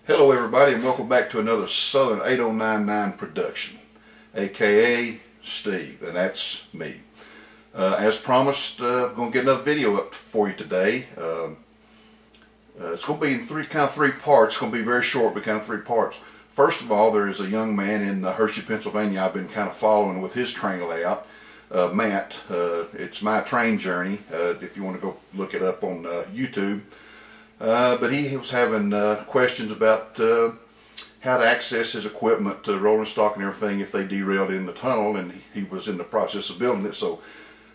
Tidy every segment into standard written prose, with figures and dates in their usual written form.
Hello everybody, and welcome back to another Southern 8099 production, aka Steve, and that's me. As promised, I'm going to get another video up for you today. It's going to be in three parts. It's going to be very short, but kind of three parts. First of all, there is a young man in Hershey, Pennsylvania I've been kind of following with his train layout, Matt. It's My Train Journey, if you want to go look it up on YouTube. But he was having questions about how to access his equipment, rolling stock and everything, if they derailed in the tunnel, and he was in the process of building it. So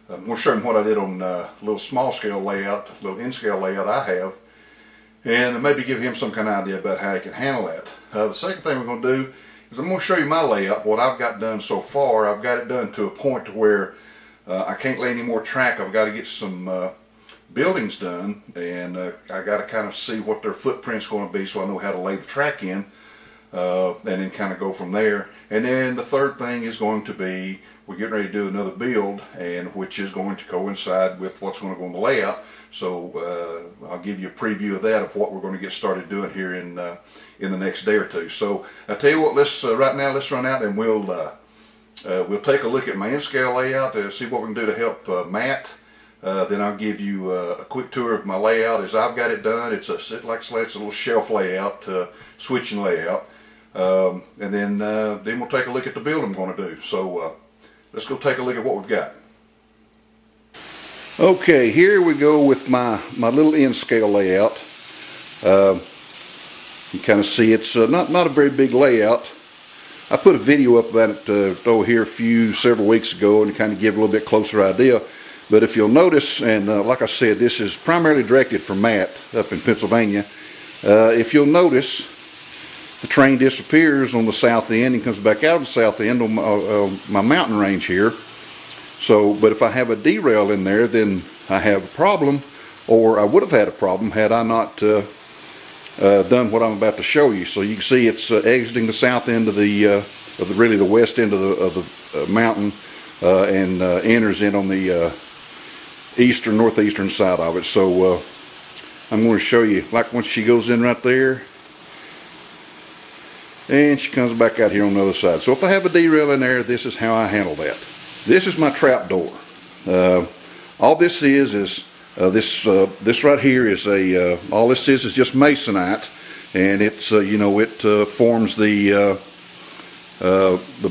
I'm going to show him what I did on a little small scale layout, little in-scale layout I have, and maybe give him some kind of idea about how he can handle that. The second thing we're going to do is I'm going to show you my layout, what I've got done so far. I've got it done to a point to where I can't lay any more track. I've got to get some buildings done, and I got to kind of see what their footprint's going to be so I know how to lay the track in, and then kind of go from there. And then the third thing is going to be, we're getting ready to do another build, and which is going to coincide with what's going to go on the layout. So I'll give you a preview of that, of what we're going to get started doing here in the next day or two. So I tell you what, let's right now let's run out and we'll take a look at my in-scale layout to see what we can do to help Matt. Then I'll give you a quick tour of my layout as I've got it done. It's a little shelf layout, switching layout, and then we'll take a look at the build I'm going to do. So let's go take a look at what we've got. Okay, here we go with my little in-scale layout. You kind of see it's not a very big layout. I put a video up about it over here several weeks ago, and kind of give a little bit closer idea. But if you'll notice, and like I said, this is primarily directed for Matt up in Pennsylvania. If you'll notice, the train disappears on the south end and comes back out of the south end on my mountain range here. So, but if I have a derail in there, then I have a problem, or I would have had a problem had I not done what I'm about to show you. So you can see it's exiting the south end of really the west end of the mountain, and enters in on the northeastern side of it. So I'm going to show you, like once she goes in right there, and she comes back out here on the other side. So if I have a derail in there, this is how I handle that. This is my trap door. All this is this right here is all this is just masonite, and it's it forms the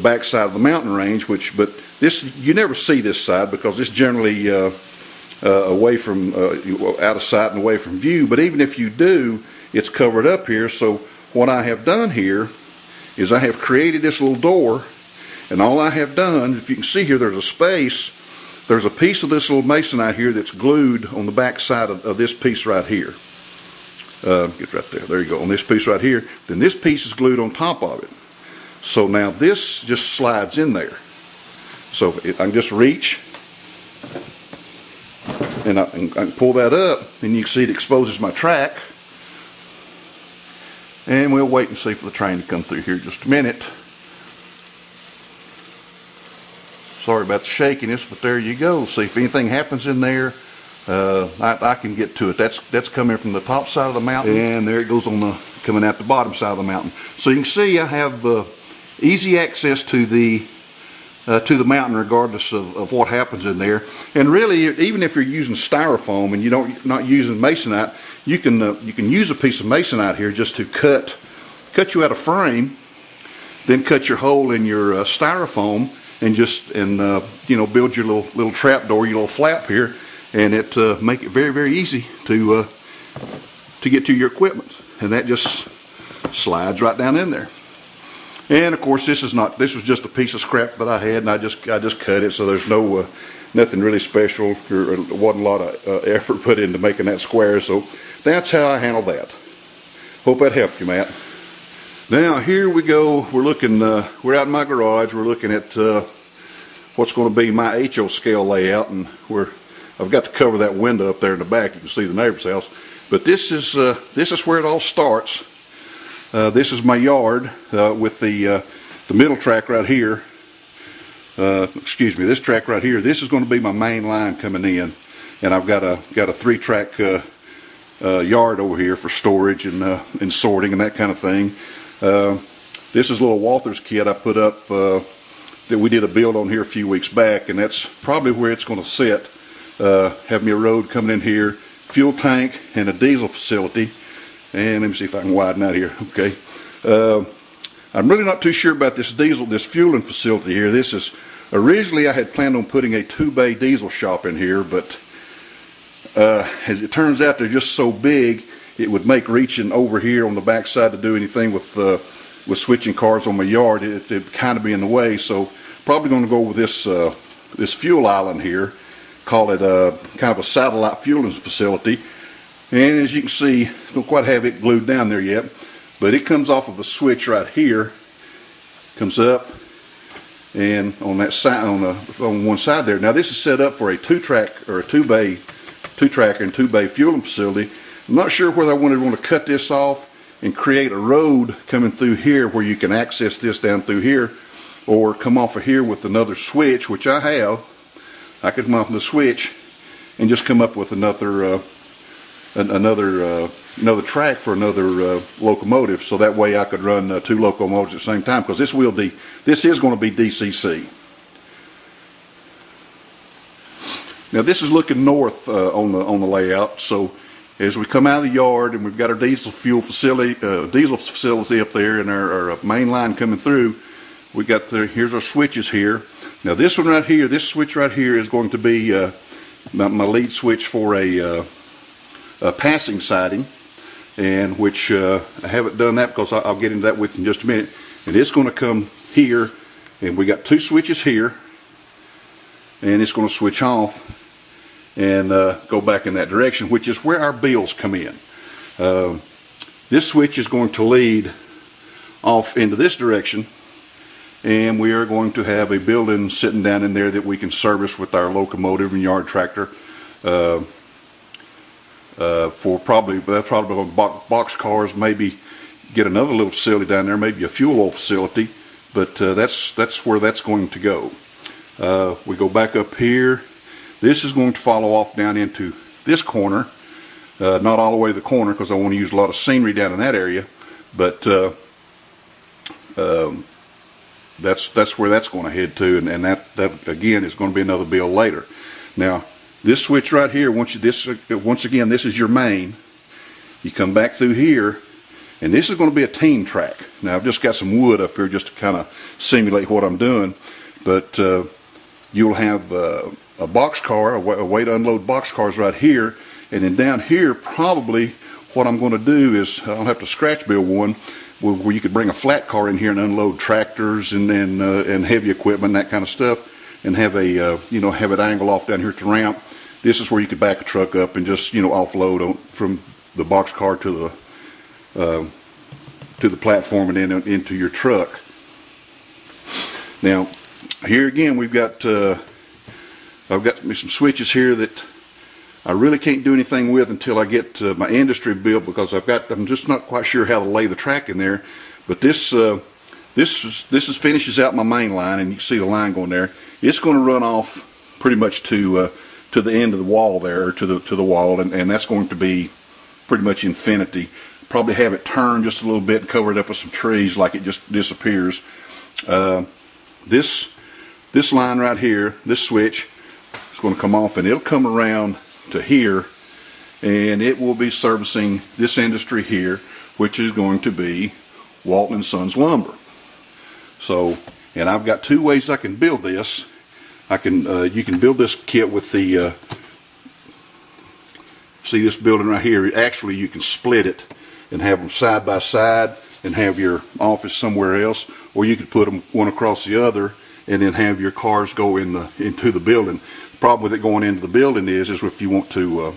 back side of the mountain range. But this, you never see this side because it's generally away from out of sight and away from view. But even if you do, it's covered up here. So what I have done here is I have created this little door. And all I have done, if you can see here, there's a space, there's a piece of this little masonite here that's glued on the back side of this piece right here. Get right there you go, on this piece right here. Then this piece is glued on top of it. So now this just slides in there. So I can just reach, and I can pull that up, and you can see it exposes my track. And we'll wait and see for the train to come through here in just a minute. Sorry about the shakiness, but there you go. See, if anything happens in there, I can get to it. That's coming from the top side of the mountain, and there it goes on coming out the bottom side of the mountain. So you can see I have easy access to the mountain, regardless of what happens in there. And really, even if you're using styrofoam and you're not using masonite, you can use a piece of masonite here just to cut you out of frame, then cut your hole in your styrofoam. And build your little trap door, your little flap here, and it make it very, very easy to get to your equipment, and that just slides right down in there. And of course, this was just a piece of scrap that I had, and I just cut it, so there's nothing really special, or wasn't a lot of effort put into making that square. So that's how I handle that. Hope that helped you, Matt. Now here we go. We're looking. We're out in my garage. We're looking at what's going to be my HO scale layout, and I've got to cover that window up there in the back. You can see the neighbor's house. But this is where it all starts. This is my yard with the middle track right here. Excuse me, this track right here. This is going to be my main line coming in, and I've got a 3-track yard over here for storage and sorting and that kind of thing. This is a little Walther's kit I put up that we did a build on here a few weeks back, and that's probably where it's going to sit. Have me a road coming in here, fuel tank, and a diesel facility. And let me see if I can widen out here. Okay. I'm really not too sure about this fueling facility here. This is, originally I had planned on putting a 2-bay diesel shop in here, but as it turns out they're just so big, it would make reaching over here on the back side to do anything with switching cars on my yard, it'd kind of be in the way. So probably going to go with this fuel island here, call it kind of a satellite fueling facility. And as you can see, don't quite have it glued down there yet, but it comes off of a switch right here, comes up, and on that side, on one side there. Now this is set up for a 2-track or a 2-tracker and 2-bay fueling facility. I'm not sure whether I want to cut this off and create a road coming through here where you can access this down through here, or come off of here with another switch, which I have. I could come off the switch and just come up with another track for another locomotive, so that way I could run 2 locomotives at the same time, because this is going to be DCC. Now this is looking north on the layout. So as we come out of the yard and we've got our diesel facility up there, and our main line coming through, we got here's our switches here. Now this one right here, this switch right here is going to be my lead switch for a passing siding, and which I haven't done that because I'll get into that with in just a minute. And it's going to come here, and we got 2 switches here, and it's going to switch off and go back in that direction, which is where our bills come in. This switch is going to lead off into this direction, and we are going to have a building sitting down in there that we can service with our locomotive and yard tractor for probably box cars, maybe get another little facility down there, maybe a fuel oil facility, but that's where that's going to go. We go back up here. This is going to follow off down into this corner, not all the way to the corner because I want to use a lot of scenery down in that area, but that's where that's going to head to, and that again is going to be another build later. Now this switch right here, once again, this is your main. You come back through here, and this is going to be a team track. Now I've just got some wood up here just to kind of simulate what I'm doing, but you'll have a box car, a way to unload box cars right here, and then down here probably what I'm going to do is I'll have to scratch build one where you could bring a flat car in here and unload tractors and heavy equipment, that kind of stuff, and have a have it angle off down here at the ramp. This is where you could back a truck up and just offload from the box car to the platform and then into your truck. Now here again we've got I've got me some switches here that I really can't do anything with until I get my industry built, because I'm just not quite sure how to lay the track in there. But this finishes out my main line, and you can see the line going there. It's going to run off pretty much to the end of the wall there, to the wall, and that's going to be pretty much infinity. Probably have it turned just a little bit and cover it up with some trees like it just disappears. This line right here, this switch, is going to come off, and it'll come around to here, and it will be servicing this industry here, which is going to be Walton & Sons Lumber. So, and I've got 2 ways I can build this. You can build this kit with the see this building right here. Actually, you can split it and have them side by side and have your office somewhere else, or you could put them one across the other and then have your cars go into the building. The problem with it going into the building is if you want to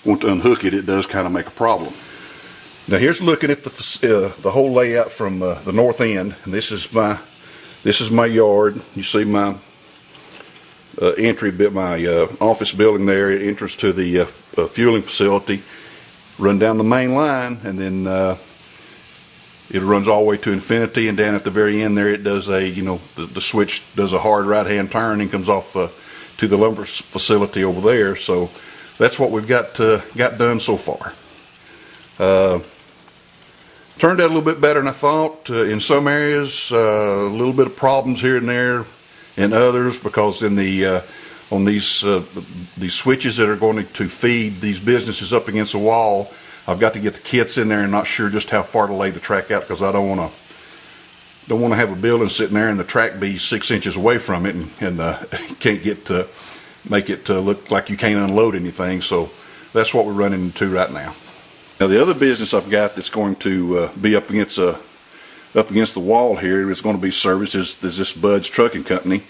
unhook it, it does kind of make a problem. Now here's looking at the whole layout from the north end, and this is my yard. You see my entry bit, my office building there, entrance to the fueling facility. Run down the main line, and then it runs all the way to infinity, and down at the very end there it does the switch does a hard right hand turn and comes off to the lumber facility over there. So that's what we've got done so far. Turned out a little bit better than I thought. In some areas, a little bit of problems here and there. In others, because in the on these switches that are going to feed these businesses up against the wall, I've got to get the kits in there, and not sure just how far to lay the track out, because I don't want to have a building sitting there and the track be 6 inches away from it, and can't get to make it look like you can't unload anything. So that's what we're running into right now. Now the other business I've got that's going to be up against the wall here, it's going to be serviced, is this Bud's Trucking Company.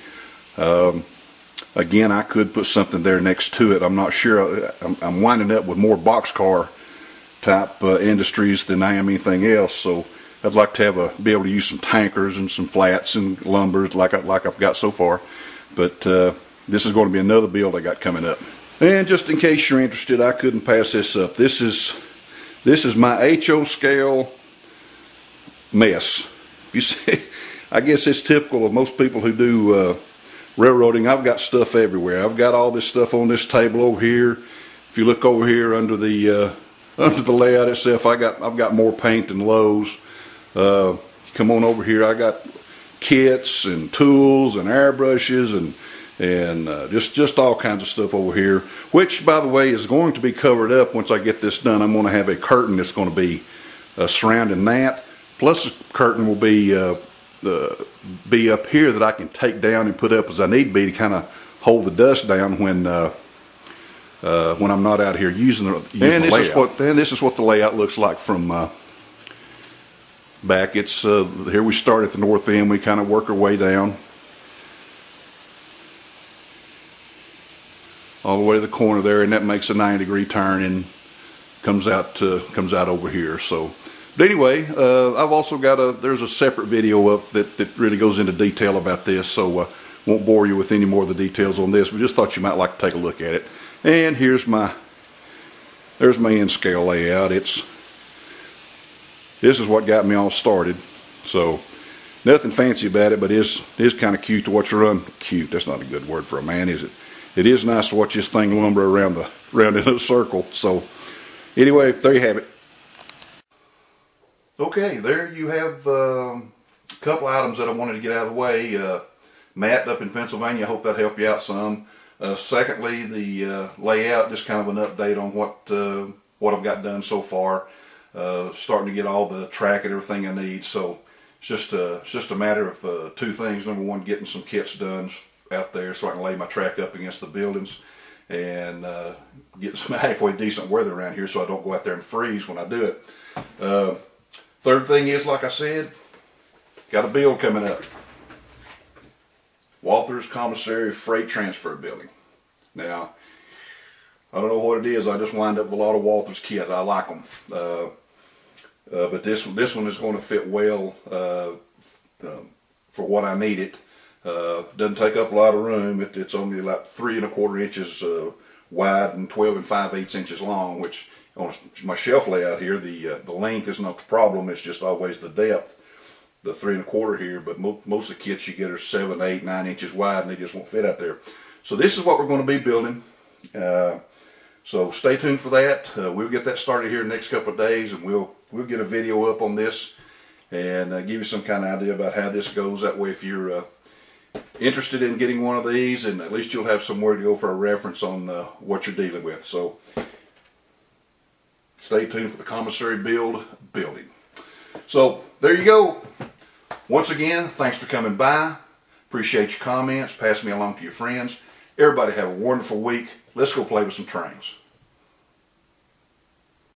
Again, I could put something there next to it. I'm not sure. I'm winding up with more boxcar type industries than I am anything else. So I'd like to be able to use some tankers and some flats and lumber like I've got so far. But this is going to be another build I got coming up. And just in case you're interested, I couldn't pass this up. This is my HO scale mess. If you see, I guess it's typical of most people who do railroading. I've got stuff everywhere. I've got all this stuff on this table over here. If you look over here under the layout itself, I've got more paint than Lowe's. Come on over here. I got kits and tools and airbrushes and just all kinds of stuff over here, which, by the way, is going to be covered up once I get this done. I'm going to have a curtain that's going to be surrounding that. Plus, the curtain will be up here that I can take down and put up as I need be to kind of hold the dust down when I'm not out here using the layout. And this is what the layout looks like from back. It's here we start at the north end. We kind of work our way down all the way to the corner there, and that makes a 90-degree turn and comes out over here. So, but anyway, I've also got there's a separate video up that really goes into detail about this, so won't bore you with any more of the details on this. We just thought you might like to take a look at it. And there's my end scale layout. This is what got me all started. So nothing fancy about it, but it is kind of cute to watch it run. Cute, that's not a good word for a man, is it? It is nice to watch this thing lumber around in a circle. So anyway, there you have it. Okay, there you have a couple items that I wanted to get out of the way. Matt up in Pennsylvania, I hope that helped you out some. Secondly, the layout, just kind of an update on what I've got done so far. Starting to get all the track and everything I need. So it's just a matter of two things. Number one, getting some kits done out there so I can lay my track up against the buildings and get some halfway decent weather around here so I don't go out there and freeze when I do it. Third thing is, like I said, got a build coming up. Walther's Commissary Freight Transfer Building. Now, I don't know what it is. I just wind up with a lot of Walther's kit. I like them. But this one is going to fit well for what I need it. Doesn't take up a lot of room. It's only like 3 1/4 inches wide and 12 5/8 inches long, which on my shelf layout here, the length is not the problem. It's just always the depth. The 3 1/4 here, but most of the kits you get are 7, 8, 9 inches wide, and they just won't fit out there. So this is what we're going to be building. So stay tuned for that. We'll get that started here in the next couple of days, and we'll get a video up on this and give you some kind of idea about how this goes. That way, if you're interested in getting one of these, and at least you'll have somewhere to go for a reference on what you're dealing with. So stay tuned for the commissary building. So there you go. Once again, thanks for coming by. Appreciate your comments. Pass me along to your friends. Everybody have a wonderful week. Let's go play with some trains.